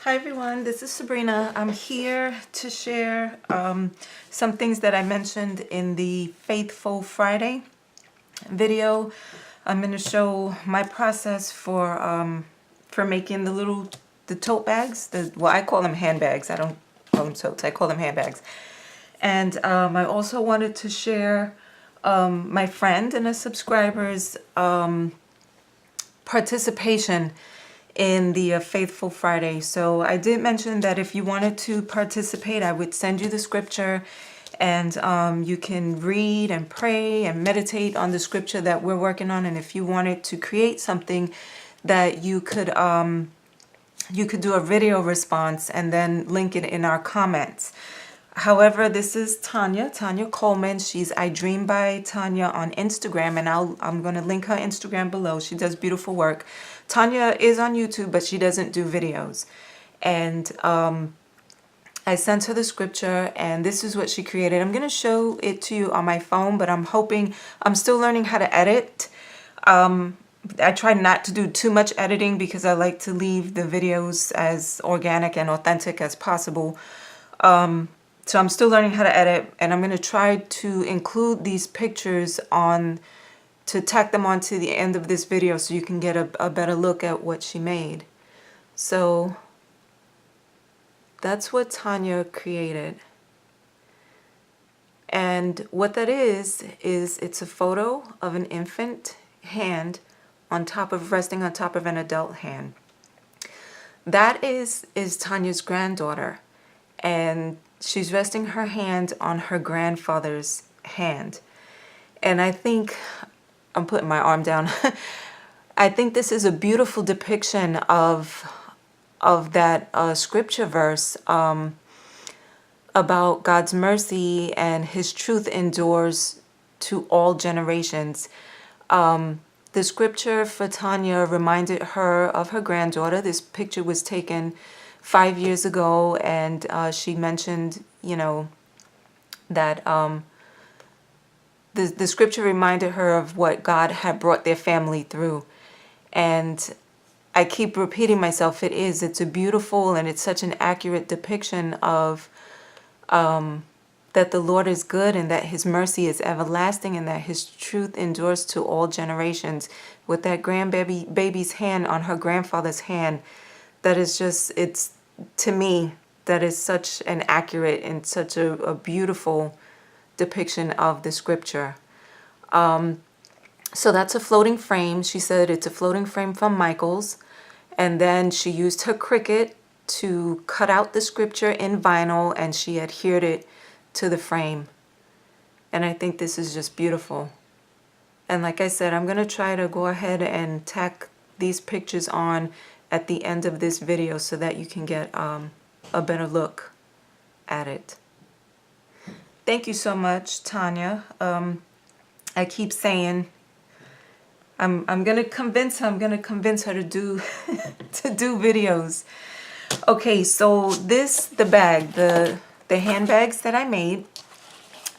Hi everyone, this is Sabrina. I'm here to share some things that I mentioned in the Faithful Friday video. I'm going to show my process for making the tote bags. Well, I call them handbags. I don't call them totes. I call them handbags. And I also wanted to share my friend and a subscriber's participation in the Faithful Friday. So I did mention that if you wanted to participate, I would send you the scripture and you can read and pray and meditate on the scripture that we're working on. And if you wanted to create something that you could do a video response and then link it in our comments. However, this is Tanya Coleman. She's I Dream by Tanya on Instagram, and I'm going to link her Instagram below. She does beautiful work. Tanya is on YouTube, but she doesn't do videos. And I sent her the scripture, and this is what she created. I'm going to show it to you on my phone, but I'm still learning how to edit. I try not to do too much editing because I like to leave the videos as organic and authentic as possible. So I'm still learning how to edit, and I'm going to try to include these pictures to tack them onto the end of this video so you can get a better look at what she made. So that's what Tanya created. And what that is it's a photo of an infant hand resting on top of an adult hand. That is Tanya's granddaughter, and she's resting her hand on her grandfather's hand. And I think, I'm putting my arm down, I think this is a beautiful depiction of that scripture verse about God's mercy and his truth endures to all generations. The scripture for Tanya reminded her of her granddaughter. This picture was taken 5 years ago, and she mentioned, that the scripture reminded her of what God had brought their family through. And I keep repeating myself, it's a beautiful and it's such an accurate depiction of that the Lord is good and that his mercy is everlasting and that his truth endures to all generations. With that baby's hand on her grandfather's hand, that is just, to me, that is such an accurate and such a beautiful depiction of the scripture. So that's a floating frame. She said it's a floating frame from Michael's. And then she used her Cricut to cut out the scripture in vinyl, and she adhered it to the frame. And I think this is just beautiful. And like I said, I'm going to try to go ahead and tack these pictures on at the end of this video so that you can get a better look at it. Thank you so much, Tanya. I keep saying I'm gonna convince her to do to do videos. Okay, so the handbags that I made,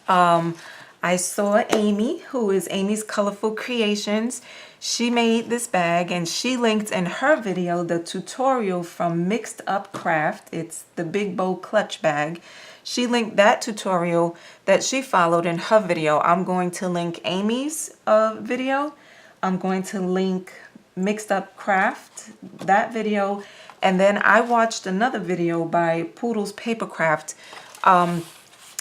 I saw Amy, who is Amy's Colorful Creations. She made this bag, and she linked in her video the tutorial from Mixed Up Craft. It's the big bow clutch bag. She linked that tutorial that she followed in her video. I'm going to link Amy's video. I'm going to link Mixed Up Craft, that video. And then I watched another video by PootlesPapercraft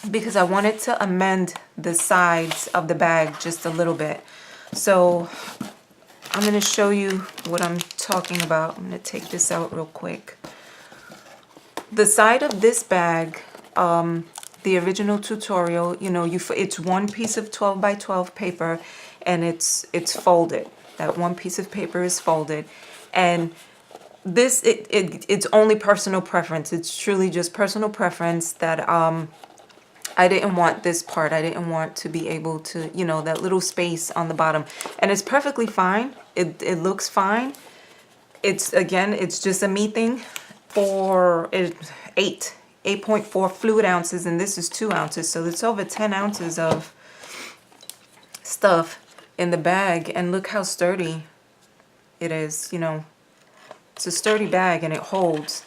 because I wanted to amend the sides of the bag just a little bit. So I'm going to show you what I'm talking about. I'm going to take this out real quick. The side of this bag, the original tutorial, it's one piece of 12 by 12 paper, and it's folded. That one piece of paper is folded, and this it's only personal preference. It's truly just personal preference that I didn't want this part. I didn't want to be able to, that little space on the bottom. And it's perfectly fine. It looks fine. It's just a me thing. For 8.4 fluid ounces, and this is 2 ounces. So it's over 10 ounces of stuff in the bag. And look how sturdy it is, It's a sturdy bag, and it holds.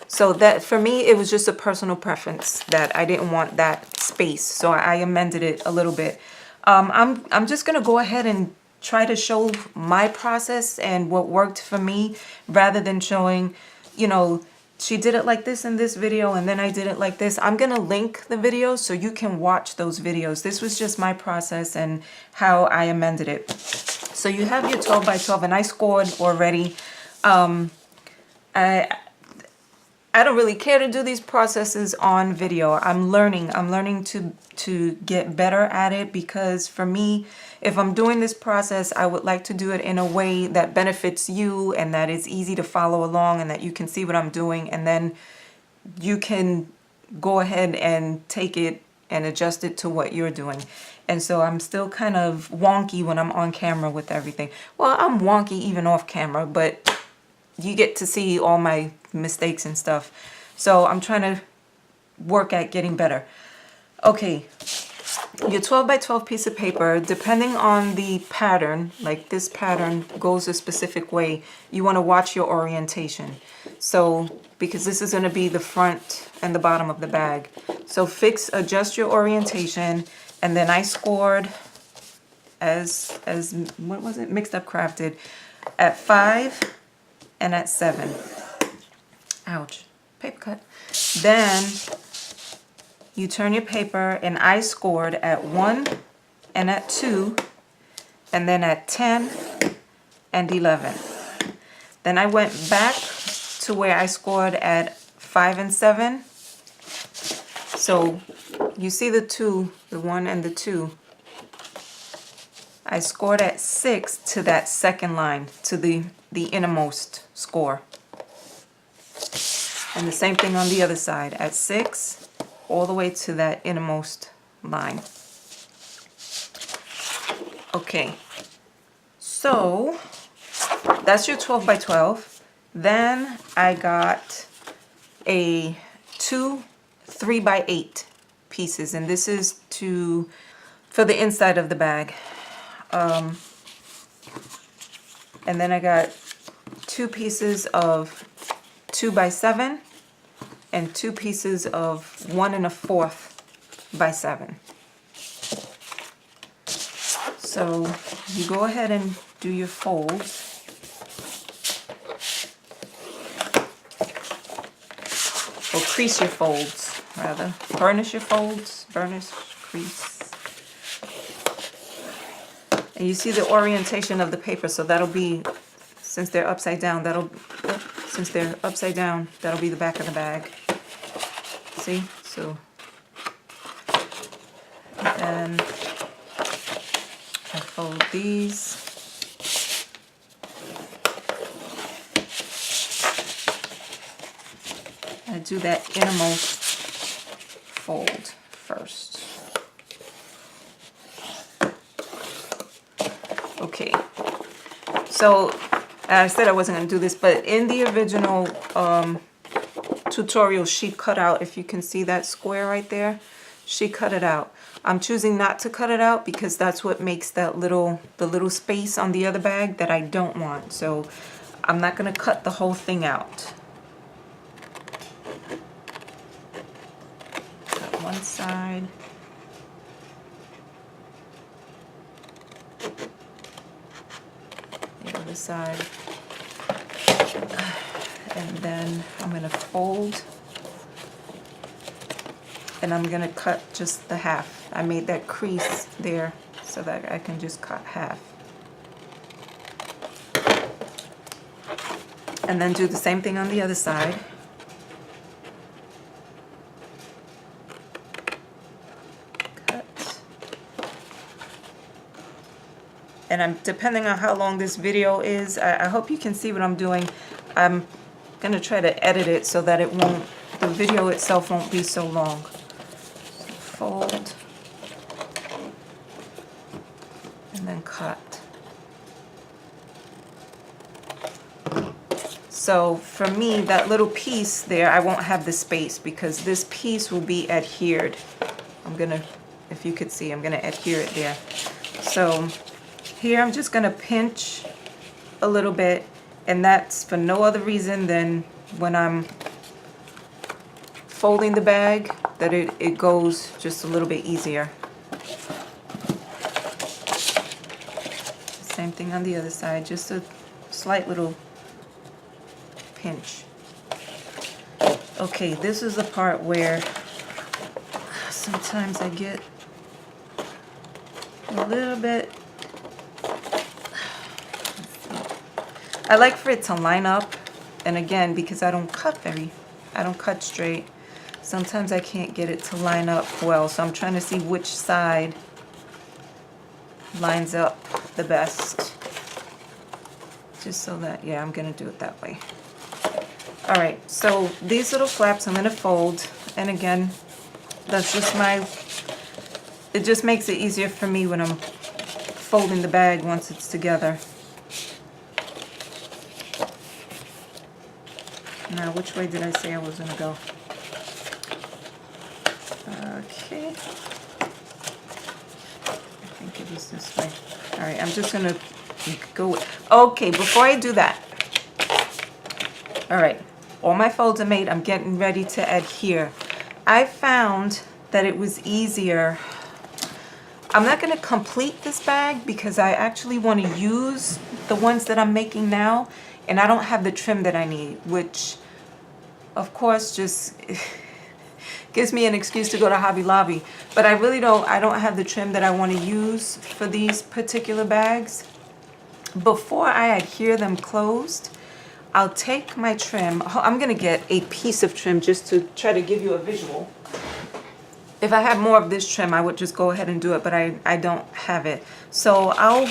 So that for me, it was just a personal preference that I didn't want that space. So I amended it a little bit. I'm just gonna go ahead and try to show my process and what worked for me rather than showing, you know, she did it like this in this video and then I did it like this. I'm gonna link the videos so you can watch those videos. This was just my process and how I amended it. So you have your 12 by 12 and I scored already. I don't really care to do these processes on video. I'm learning to get better at it, because for me, if I'm doing this process, I would like to do it in a way that benefits you and that is easy to follow along and that you can see what I'm doing, and then you can go ahead and take it and adjust it to what you're doing. And so I'm still kind of wonky when I'm on camera with everything. Well, I'm wonky even off camera, but you get to see all my mistakes and stuff. So I'm trying to work at getting better. Okay, your 12 by 12 piece of paper, depending on the pattern, like this pattern goes a specific way, you want to watch your orientation. So, because this is going to be the front and the bottom of the bag. So adjust your orientation, and then I scored as what was it? Mixed Up Crafted at 5 and at 7. Ouch, paper cut. Then you turn your paper, and I scored at 1 and at 2, and then at 10 and 11. Then I went back to where I scored at 5 and 7. So you see the 2, the 1 and the 2. I scored at 6 to that second line, to the innermost score. And the same thing on the other side, at 6 all the way to that innermost line. Okay, so that's your 12 by 12. Then I got a 2 3 by 8 pieces, and this is for the inside of the bag. And then I got 2 pieces of 2 by 7 and 2 pieces of 1 1/4 by 7. So you go ahead and do your folds. Or crease your folds, rather. Burnish your folds. Burnish, crease. And you see the orientation of the paper, so that'll be, since they're upside down, that'll be the back of the bag. See? So, and I fold these. I do that innermost fold first. Okay, so I said I wasn't going to do this, but in the original tutorial, she cut out, if you can see that square right there, she cut it out. I'm choosing not to cut it out because that's what makes the little space on the other bag that I don't want. So I'm not going to cut the whole thing out. Cut one side. The other side. And then I'm going to fold, and I'm going to cut just the half. I made that crease there so that I can just cut half. And then do the same thing on the other side. Cut. And I'm depending on how long this video is, I hope you can see what I'm doing. I'm going to try to edit it so that the video itself won't be so long. So fold and then cut. So for me, that little piece there, I won't have the space because this piece will be adhered. If you could see, I'm gonna adhere it there. So here I'm just gonna pinch a little bit, and that's for no other reason than when I'm folding the bag that it goes just a little bit easier. Same thing on the other side, just a slight little pinch. Okay, this is the part where sometimes I get a little bit, I like for it to line up, and again, because I don't cut straight, sometimes I can't get it to line up well, so I'm trying to see which side lines up the best. Just so that, yeah, I'm gonna do it that way. All right, so these little flaps I'm gonna fold, and again, that's just it just makes it easier for me when I'm folding the bag once it's together. Now, which way did I say I was gonna go? Okay. I think it was this way. All right, I'm just gonna go. Okay, before I do that, all right, all my folds are made. I'm getting ready to adhere. I found that it was easier. I'm not gonna complete this bag because I actually want to use the ones that I'm making now, and I don't have the trim that I need, which of course just gives me an excuse to go to Hobby Lobby. But I don't have the trim that I want to use for these particular bags. Before I adhere them closed, I'll take my trim. I'm gonna get a piece of trim just to try to give you a visual. If I had more of this trim, I would just go ahead and do it, but I don't have it. So I'll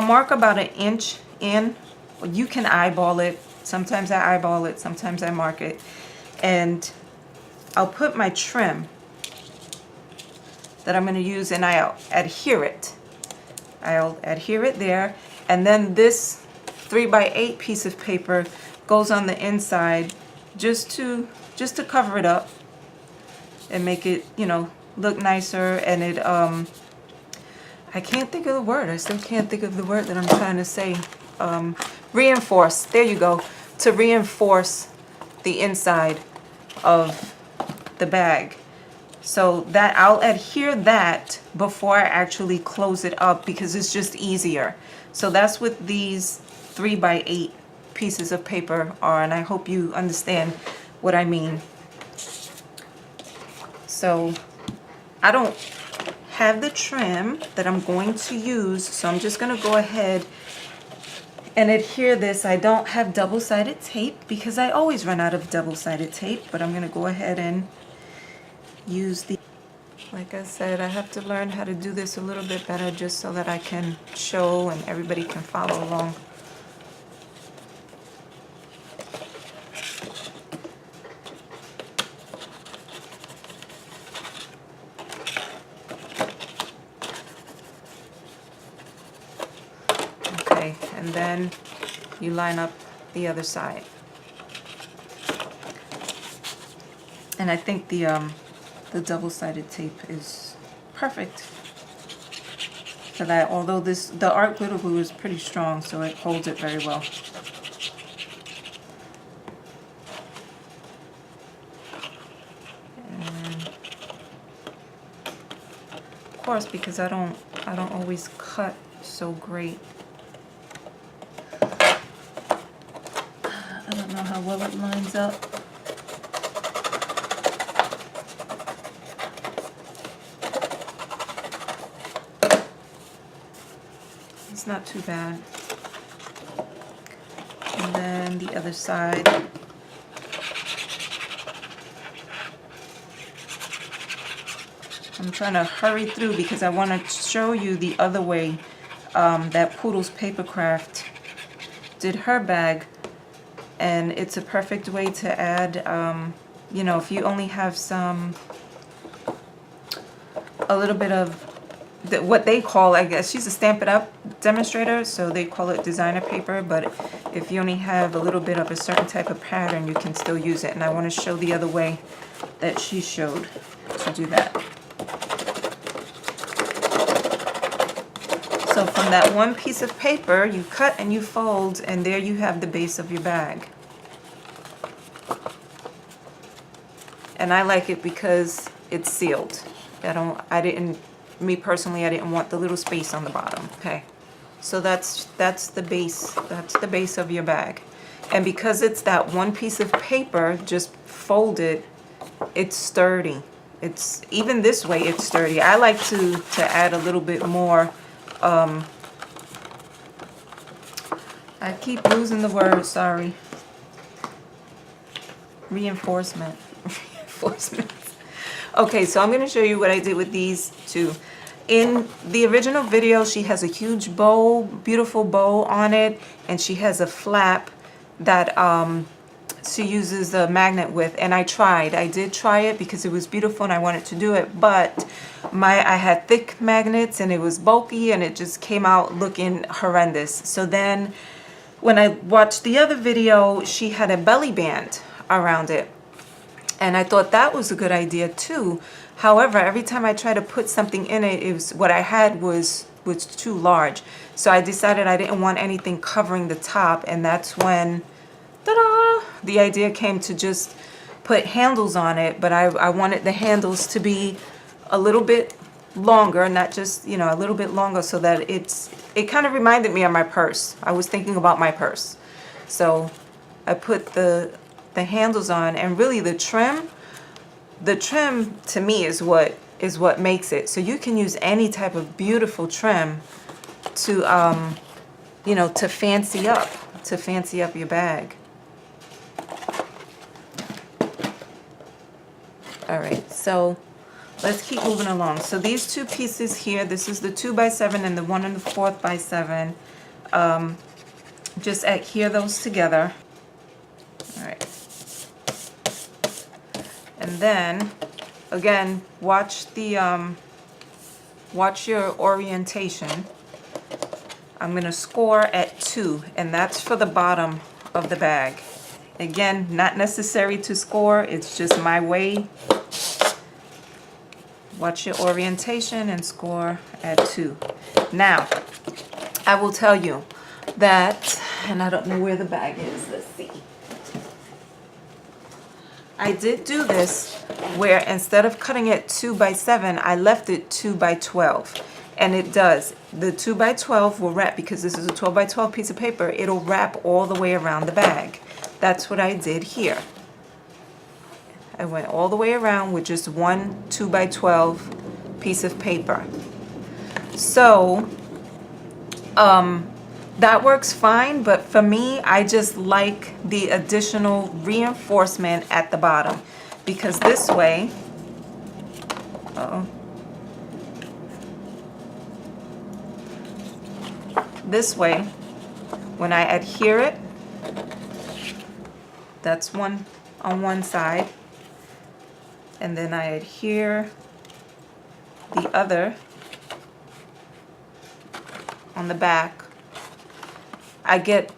mark about 1 inch in. You can eyeball it. Sometimes I eyeball it, sometimes I mark it. And I'll put my trim that I'm gonna use, and I'll adhere it. I'll adhere it there, and then this 3x8 piece of paper goes on the inside just to cover it up and make it, you know, look nicer. And it I can't think of the word. I still can't think of the word that I'm trying to say. Reinforce. There you go. To reinforce the inside of the bag. So that I'll adhere that before I actually close it up because it's just easier. So that's what these 3x8 pieces of paper are, and I hope you understand what I mean. So I don't have the trim that I'm going to use, so I'm just going to go ahead and adhere this. I don't have double-sided tape because I always run out of double-sided tape, but I'm going to go ahead and use the, like I said, I have to learn how to do this a little bit better just so that I can show and everybody can follow along. Okay, and then you line up the other side. And I think the double-sided tape is perfect for that, although the art glitter glue is pretty strong, so it holds it very well. And of course, because I don't always cut so great, I don't know how well it lines up. It's not too bad. And then the other side. I'm trying to hurry through because I want to show you the other way that PootlesPapercraft did her bag. And it's a perfect way to add, you know, if you only have a little bit of what they call, I guess, she's a Stamp It Up demonstrator, so they call it designer paper, but if you only have a little bit of a certain type of pattern, you can still use it. And I want to show the other way that she showed to do that. So from that one piece of paper, you cut and you fold, and there you have the base of your bag. And I like it because it's sealed. Me personally, I didn't want the little space on the bottom. Okay, so that's the base. That's the base of your bag. And because it's that one piece of paper just folded, it's sturdy. It's even this way, it's sturdy. I like to add a little bit more. I keep losing the word. Sorry. Reinforcement. Reinforcement. Okay, so I'm going to show you what I did with these two. In the original video, she has a huge bow, beautiful bow on it, and she has a flap that she uses a magnet with. And I did try it because it was beautiful and I wanted to do it, but I had thick magnets and it was bulky and it just came out looking horrendous. So then when I watched the other video, she had a belly band around it. And I thought that was a good idea too. However, every time I tried to put something in it, what I had was too large. So I decided I didn't want anything covering the top, and that's when, ta-da, the idea came to just put handles on it. But I wanted the handles to be a little bit longer, not just, you know, a little bit longer, so that it kind of reminded me of my purse. I was thinking about my purse. So I put the handles on, and really the trim to me is what makes it. So you can use any type of beautiful trim to you know, to fancy up your bag. All right, so let's keep moving along. So these two pieces here, this is the 2x7 and the 1 1/4 by 7. Just adhere those together. All right. And then, again, watch your orientation. I'm going to score at 2, and that's for the bottom of the bag. Again, not necessary to score, it's just my way. Watch your orientation and score at 2. Now, I will tell you that, and I don't know where the bag is, let's see. I did do this where instead of cutting it 2x7, I left it 2x12. And it does. The 2x12 will wrap, because this is a 12x12 piece of paper, it'll wrap all the way around the bag. That's what I did here. I went all the way around with just one 2x12 piece of paper. So, that works fine, but for me, I just like the additional reinforcement at the bottom, because this way, this way, when I adhere it, that's one on one side, and then I adhere the other on the back, I get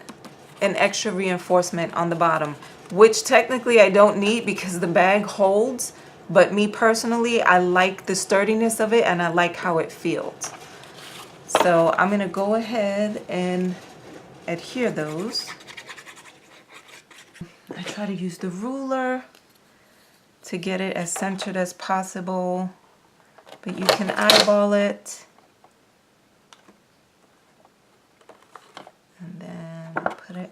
an extra reinforcement on the bottom, which technically I don't need because the bag holds, but me personally, I like the sturdiness of it and I like how it feels. So I'm gonna go ahead and adhere those. I try to use the ruler to get it as centered as possible, but you can eyeball it. And then put it,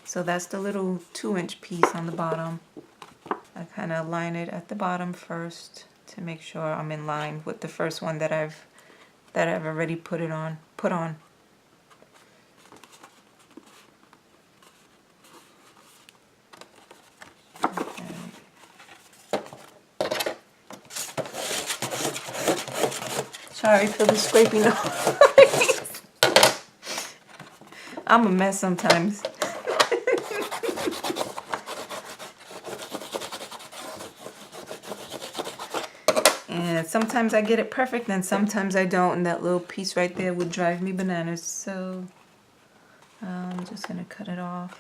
so that's the little 2-inch piece on the bottom. I kind of line it at the bottom first to make sure I'm in line with the first one that I've already put on. Okay. Sorry for the scraping noise. I'm a mess sometimes. And sometimes I get it perfect and sometimes I don't, and that little piece right there would drive me bananas. So I'm just gonna cut it off.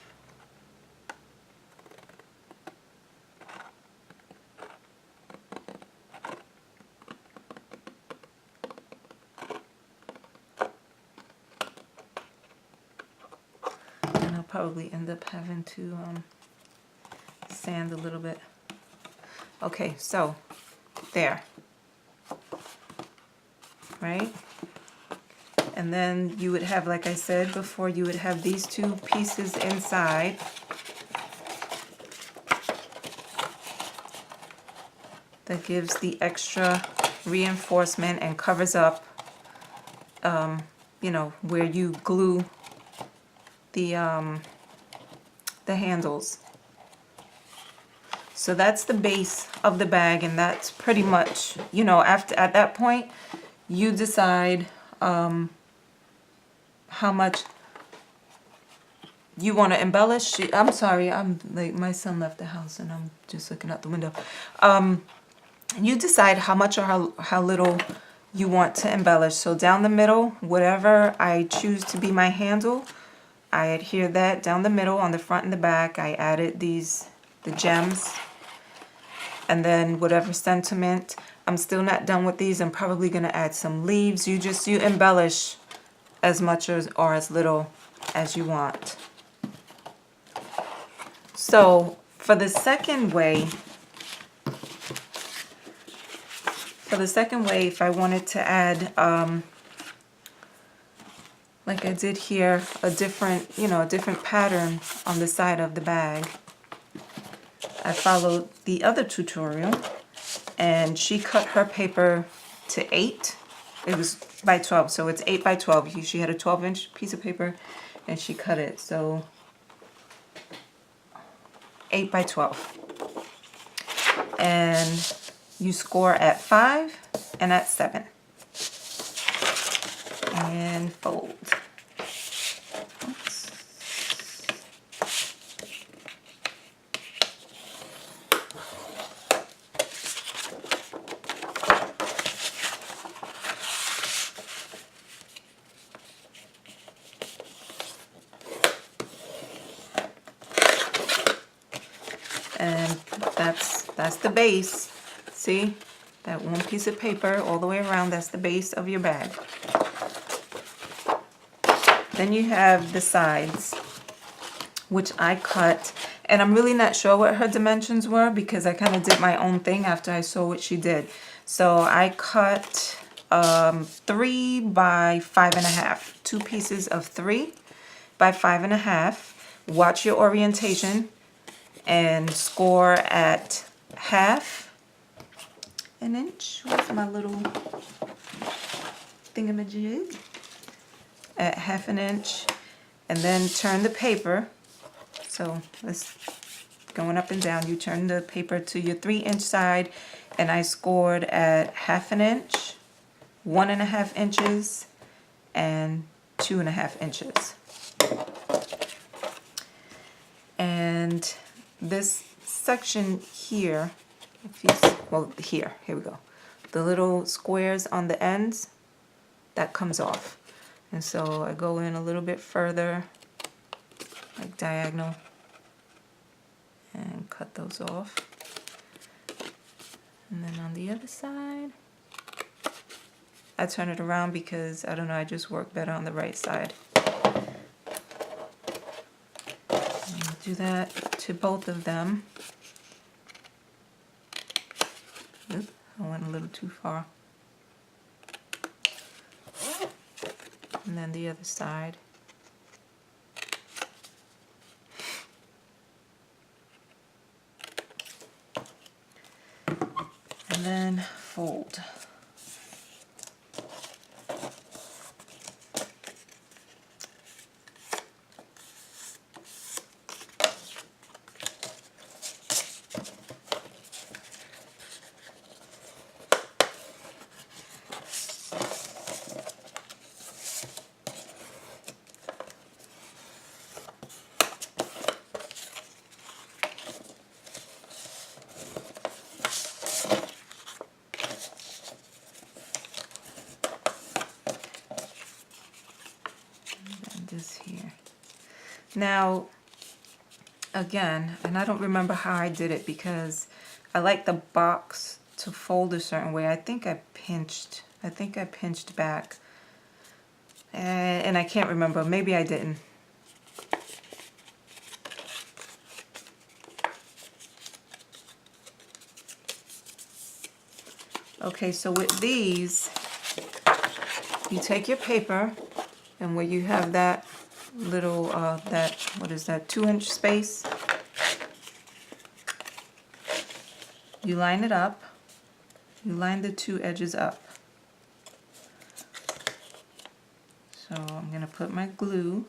Probably end up having to sand a little bit. Okay, so there, right? And then you would have, like I said before, you would have these two pieces inside. That gives the extra reinforcement and covers up, you know, where you glue the handles. So that's the base of the bag, and that's pretty much, you know, after at that point, you decide how much you want to embellish. I'm sorry, I'm like, my son left the house and I'm just looking out the window. You decide how much or how little you want to embellish. So down the middle, whatever I choose to be my handle, I adhere that down the middle on the front and the back. I added the gems, and then whatever sentiment. I'm still not done with these. I'm probably going to add some leaves. You embellish as much or as little as you want. So for the second way, if I wanted to add, like I did here, a different pattern on the side of the bag, I followed the other tutorial, and she cut her paper to 8. It was by 12, so it's 8 by 12. She had a 12-inch piece of paper, and she cut it, so 8 by 12. And you score at 5 and at 7. And fold. Oops. And that's the base. See, that one piece of paper all the way around, that's the base of your bag. Then you have the sides, which I cut, and I'm really not sure what her dimensions were because I kind of did my own thing after I saw what she did. So I cut 3 by 5.5, 2 pieces of 3 by 5.5. Watch your orientation and score at half an inch. Where's my little thingamajig? At half an inch, and then turn the paper. So let's going up and down. You turn the paper to your 3-inch side, and I scored at half an inch, 1.5 inches, and 2.5 inches. And this section here, here we go. The little squares on the ends, that comes off. And so I go in a little bit further, like diagonal, and cut those off. And then on the other side, I turn it around because, I don't know, I just work better on the right side. And do that to both of them. Oop, I went a little too far. And then the other side. And then fold. This here. Now, again, and I don't remember how I did it because I like the box to fold a certain way. I think I pinched back, and I can't remember. Maybe I didn't. Okay, so with these, you take your paper, and where you have that little, what is that, 2-inch space, you line it up. You line the two edges up. So I'm going to put my glue.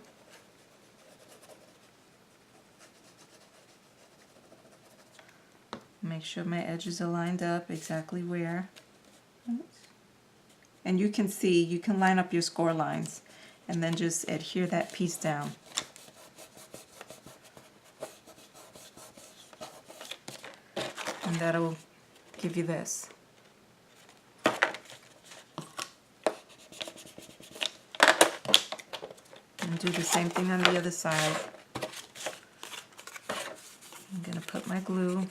Make sure my edges are lined up exactly where. And you can see, you can line up your score lines and then just adhere that piece down. And that'll give you this. And do the same thing on the other side. I'm going to put my glue.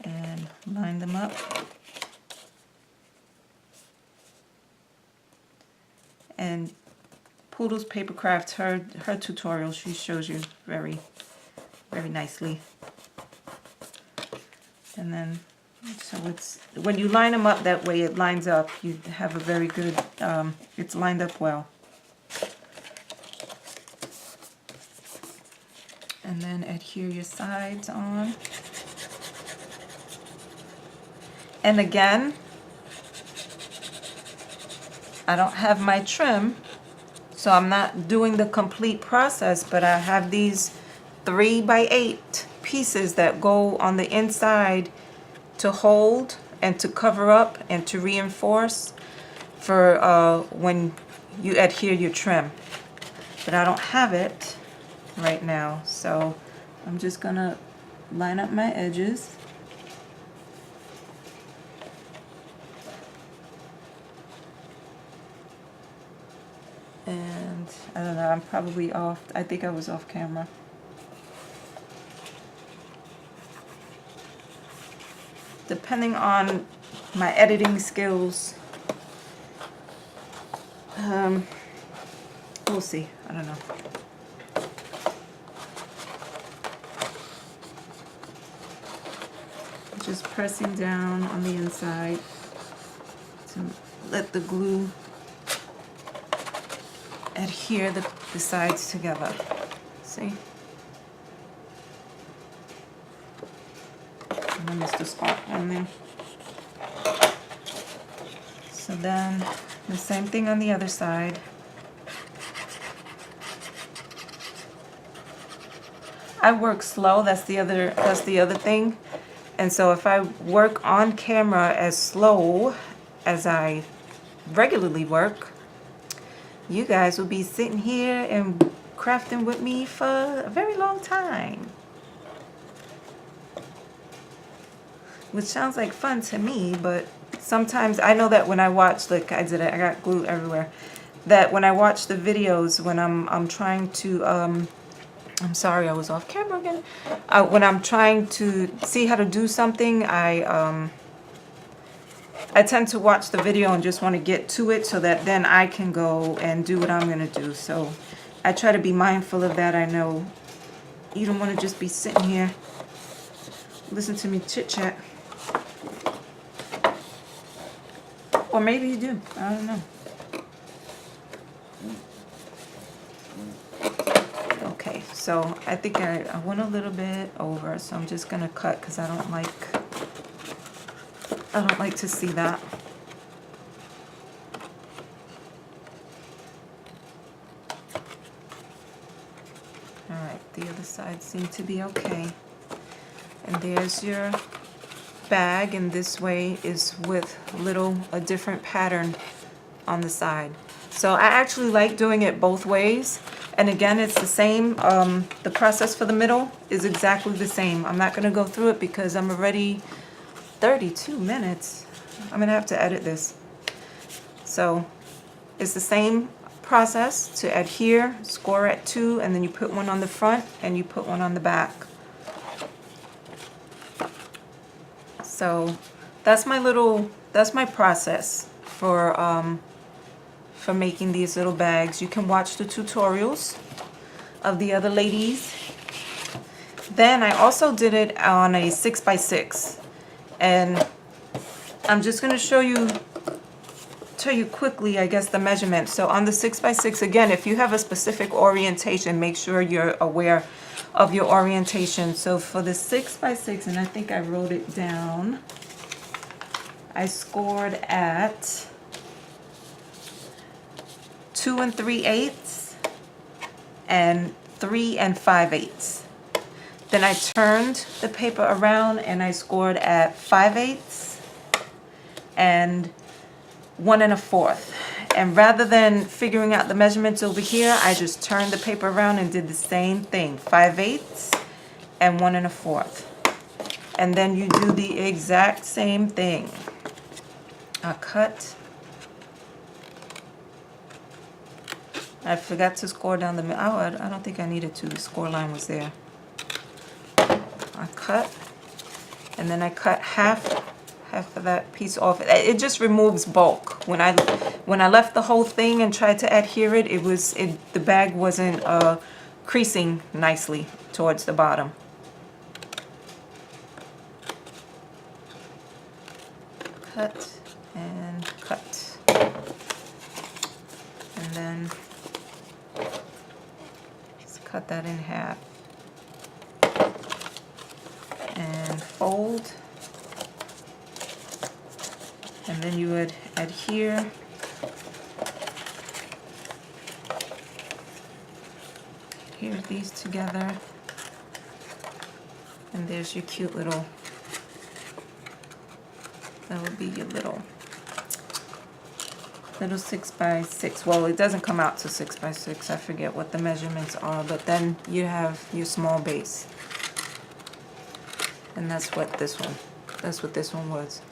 And line them up. And PootlesPapercraft, her tutorial, she shows you very nicely. And then, so it's, when you line them up that way, it lines up. You have a very good, it's lined up well. And then adhere your sides on. And again, I don't have my trim, so I'm not doing the complete process, but I have these 3x8 pieces that go on the inside to hold and to cover up and to reinforce for when you adhere your trim. But I don't have it right now, so I'm just gonna line up my edges. And I don't know, I'm probably off. I think I was off camera. Depending on my editing skills, we'll see. I don't know. Just pressing down on the inside to let the glue adhere the sides together. See? And I missed a spot on there. So then the same thing on the other side. I work slow, that's the other thing. And so if I work on camera as slow as I regularly work, you guys will be sitting here and crafting with me for a very long time. Which sounds like fun to me, but sometimes I know that when I watch, like I did it, I got glue everywhere, that when I watch the videos, when I'm trying to, I'm sorry, I was off camera again. When I'm trying to see how to do something, I tend to watch the video and just want to get to it so that then I can go and do what I'm going to do. So I try to be mindful of that. I know you don't want to just be sitting here, listen to me chit-chat. Or maybe you do. I don't know. Okay, so I think I went a little bit over, so I'm just going to cut because I don't like to see that. Alright, the other side seemed to be okay. And there's your bag, and this way is with a different pattern on the side. So I actually like doing it both ways. And again, it's the same. The process for the middle is exactly the same. I'm not going to go through it because I'm already 32 minutes. I'm going to have to edit this. So it's the same process to adhere, score at 2, and then you put one on the front and you put one on the back. So that's my process for making these little bags. You can watch the tutorials of the other ladies Then I also did it on a 6x6, and I'm just going to tell you quickly, I guess, the measurements. So on the 6x6, again, if you have a specific orientation, make sure you're aware of your orientation. So for the 6x6, and I think I wrote it down, I scored at 2 3/8 and 3 5/8. Then I turned the paper around and I scored at 5/8 and 1 1/4. And rather than figuring out the measurements over here, I just turned the paper around and did the same thing, 5/8 and 1 1/4. And then you do the exact same thing. I cut. I forgot to score down the middle. Oh, I don't think I needed to. The score line was there. I cut, and then I cut half of that piece off. It just removes bulk. When I left the whole thing and tried to adhere it, the bag wasn't creasing nicely towards the bottom. Cut and cut, and then just cut that in half. And fold, and then you would adhere these together, and there's your cute little, that would be your little 6x6. Well, it doesn't come out to 6x6. I forget what the measurements are, but then you have your small base. And that's what this one was,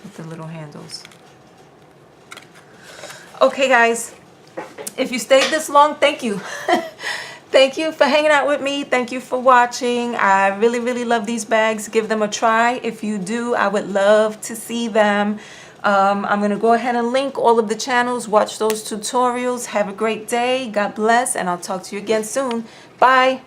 with the little handles. Okay, guys, if you stayed this long, thank you. Thank you for hanging out with me. Thank you for watching. I really, really love these bags. Give them a try. If you do, I would love to see them. I'm going to go ahead and link all of the channels. Watch those tutorials. Have a great day. God bless, and I'll talk to you again soon. Bye.